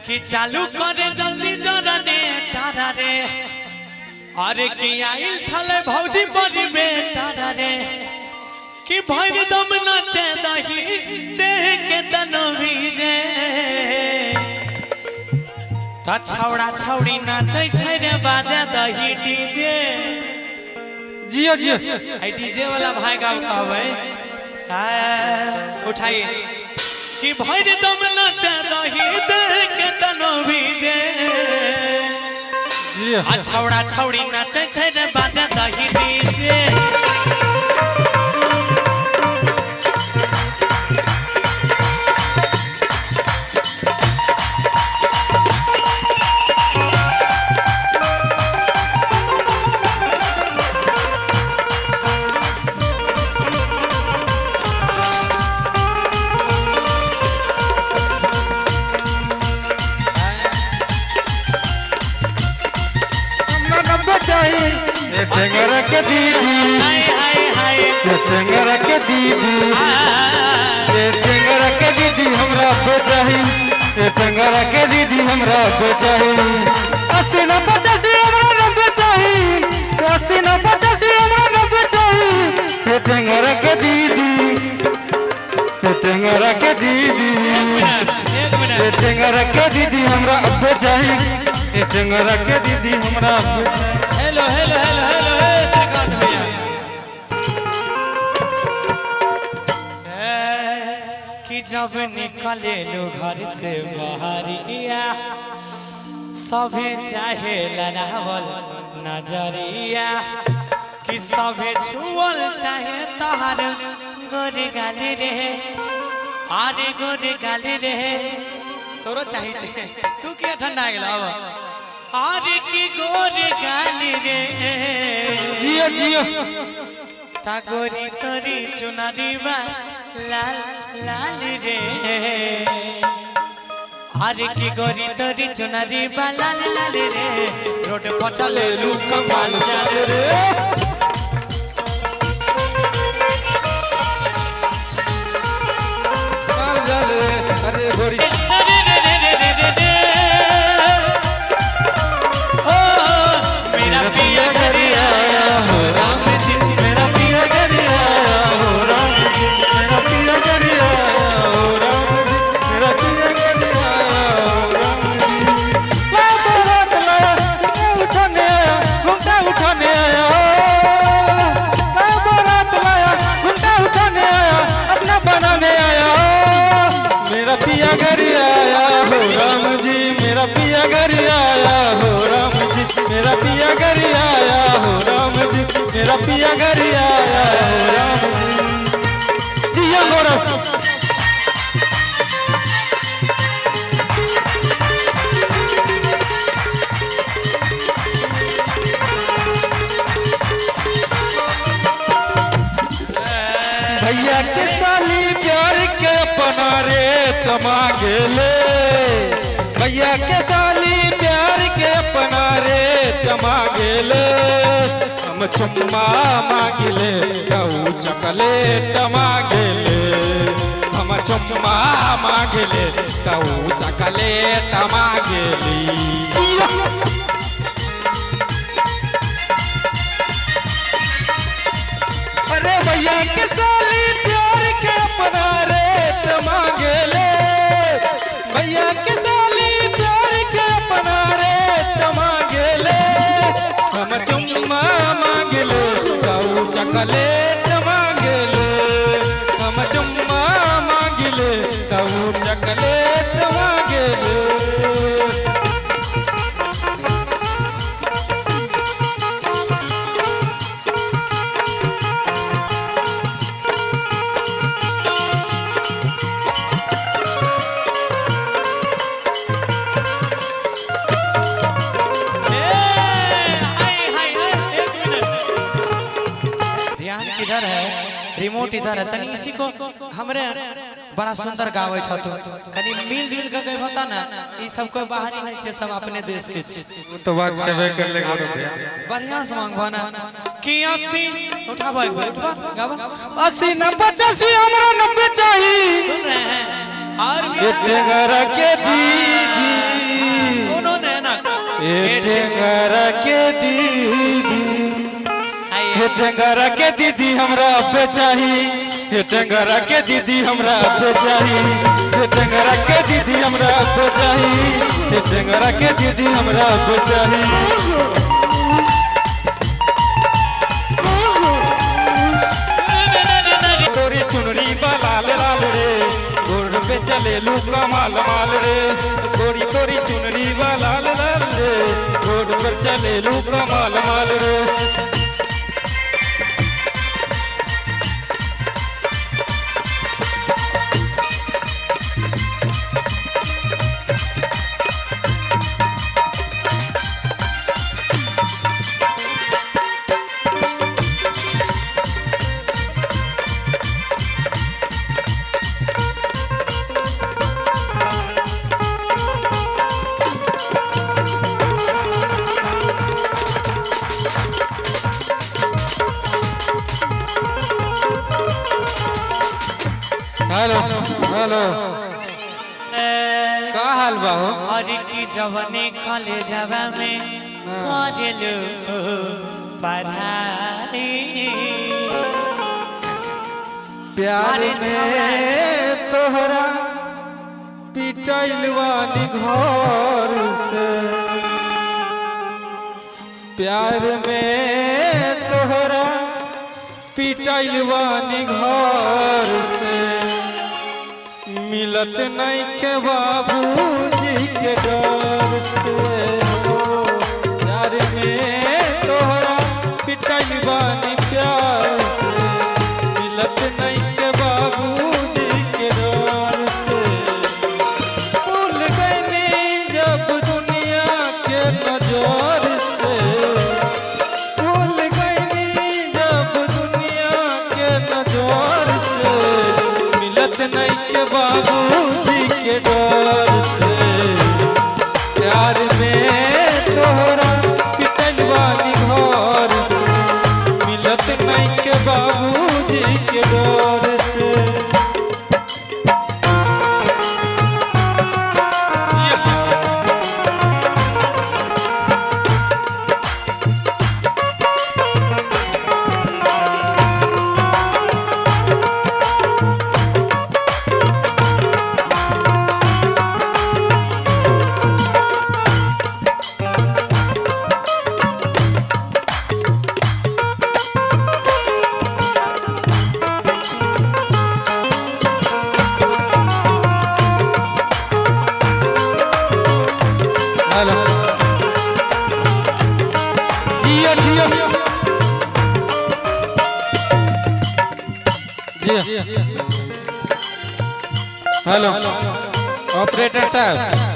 कि चालू करे जल्दी जरने तारा रे अरे कि आइल छले भौजी बड़ी बेटा रे कि भर दम नचे दही देह के तनो भीजे त छौड़ा छौड़ी नाचे छै रे बाजे दही डीजे जियो जियो आई डीजे वाला भाई का कहबै उठाइए कि भर दम नचे दही देह के तनो भीजे आ छौड़ा छौड़ी नाचे छै रे बाजे दही डीजे टेंगरा के दीदी टेंगरा के दीदी टेंगरा के दीदी हमरा बेचाही टेंगरा के दीदी हमरा बेचाही 80 ना 85 हमरा न बेचाही 80 ना 85 हमरा न बेचाही टेंगरा के दीदी टेंगरा के दीदी टेंगरा के दीदी हमरा बेचाही टेंगरा के दीदी हमरा hello hello hello hello Shrikant भैया कि जब निकले लो घर से बाहरिया सभे चाहे लड़ावल नजरिया कि सभे छुअल चाहे तोहर गोरे गाले रे आरे गोरे गाले रे तोरो चाहिए तू क्या ठंडा गेला आरे की गोरे गाली रे जियो जियो ता गोरी तोरी चुनरी बा लाल लाल रे आरे की गोरी तोरी चुनरी बा लाल लाल रे रोड पर चले लू कमाल चल रे अरे गोरी मेरा पिया घर आया हो राम जी मेरा पिया घर आया हो राम जी दिया मोरा भैया के साली प्यार के अपना रे तमा गेले भैया के साली प्यार के अपना रे तमा गेले हम चुम्मा मांगिले कहू चकले तमा गेले हम चुम्मा मांगिले कहू चकले तमा गेली अरे भैया के साली प्यार के अपना रे तमा गेले भैया के साली प्यार के अपना रे तमा गेले हम चुम्मा मांगले कहू चकले तमा गेले हम चुम्मा मांगले कहू चकले तमा गेले इधर है रिमोट इधर है तनी इसी को हमरे बड़ा सुंदर गावे छ तू कनी मिल जुल के गई होता ना ई सब कोई बाहरी नहीं छे सब अपने देश के छे तो बात छबे कर ले भैया बढ़िया से मांगबा ना कि 80 उठाबा एक बार उठवा गावा 80 ना 85 हमरा 90 चाहिए सुन रहे हैं और भी ये टेंगरा के दीदी उन्होंने ना ये टेंगरा के दीदी ये टेंगरा के दीदी हमरा पे चाही ये टेंगरा के दीदी हमरा पे चाही ये टेंगरा के दीदी हमरा पे चाही ये टेंगरा के दीदी हमरा पे चाही तोरी चुनरी लाल लाल रे गोर पे चले लू कमाल माल रे तोरी तोरी चुनरी लाल लाल रे गोर पर चले लू कमाल माल रे हेलो हेलो का हाल बा हो और की जवानी कॉलेजवा में करेलू पढ़ाई प्यार में तोहरा पिटैलवानी घर से प्यार में तोहरा पिटैलवानी घर से मिलत नहीं के बाबूजी के डर से हो प्यार में तोहरा पिटैलवानी प्यार से मिलत नहीं के बाबूजी के डर से भूल गई जब दुनिया के नजर से भूल गई जब दुनिया के नजर से मिलत नहीं के बाबूजी के डर से प्यार में तोहरा पिटलवानी घर से मिलत नहीं के बाबूजी के डर से hello Jio Jio Jio hello operator साहब